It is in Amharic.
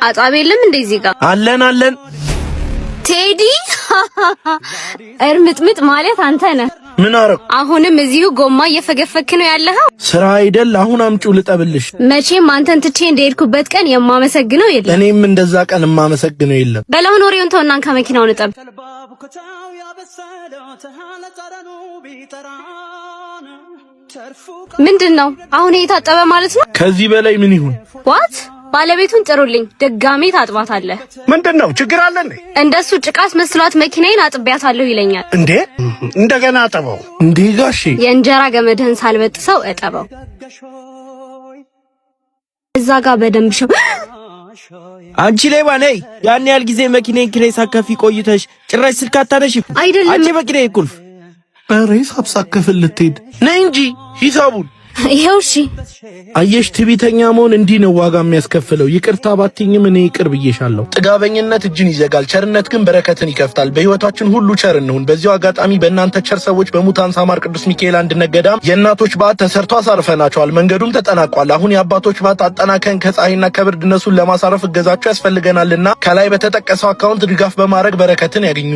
አጣብ የለም እንደዚህ ጋር አለን ቴዲ እርምጥምጥ ማለት አንተ ነህ። ምን አረኩ? አሁንም እዚሁ ጎማ እየፈገፈክ ነው ያለኸው? ስራ አይደል? አሁን አምጪው ልጠብልሽ። መቼም አንተን ትቼ እንደሄድኩበት ቀን የማመሰግነው የለም። እኔም እንደዛ ቀን የማመሰግነው የለም። በላውን ወሬውን ተውና ከመኪናው ንጠብ። ምንድነው አሁን የታጠበ ማለት ነው? ከዚህ በላይ ምን ይሁን? ዋት ባለቤቱን ጥሩልኝ፣ ድጋሜ ታጥባታለህ። ምንድነው ችግር አለ እንዴ? እንደሱ ጭቃስ መስሏት መኪናዬን አጥቢያታለሁ ይለኛል እንዴ? እንደገና አጠበው እንዴ? ጋሼ የእንጀራ ገመድህን ሳልበጥሰው እጠበው። እዛ ጋር በደንብ ሸው። አንቺ ሌባ ነይ! ያን ያህል ጊዜ መኪናዬን ኪራይ ሳከፊ ቆይተሽ ጭራሽ ስልክ አታነሺም አይደለም? አንቺ መኪናዬ ቁልፍ በሬስ አብሳከፍል ልትሄድ ነይ እንጂ ሂሳቡን ይሄው። እሺ አየሽ፣ ትዕቢተኛ መሆን እንዲህ ነው ዋጋ የሚያስከፍለው። ይቅርታ ባትኝም እኔ ይቅር ብዬሻለሁ። ጥጋበኝነት እጅን ይዘጋል፣ ቸርነት ግን በረከትን ይከፍታል። በህይወታችን ሁሉ ቸር እንሁን። በዚሁ አጋጣሚ በእናንተ ቸር ሰዎች በሙታን ሳማር ቅዱስ ሚካኤል አንድነት ገዳም የእናቶች በዓት ተሰርቶ አሳርፈናቸዋል። መንገዱም ተጠናቋል። አሁን የአባቶች በዓት አጠናከን ከፀሐይና ከብርድ እነሱን ለማሳረፍ እገዛቸው ያስፈልገናልና ከላይ በተጠቀሰው አካውንት ድጋፍ በማድረግ በረከትን ያገኙ።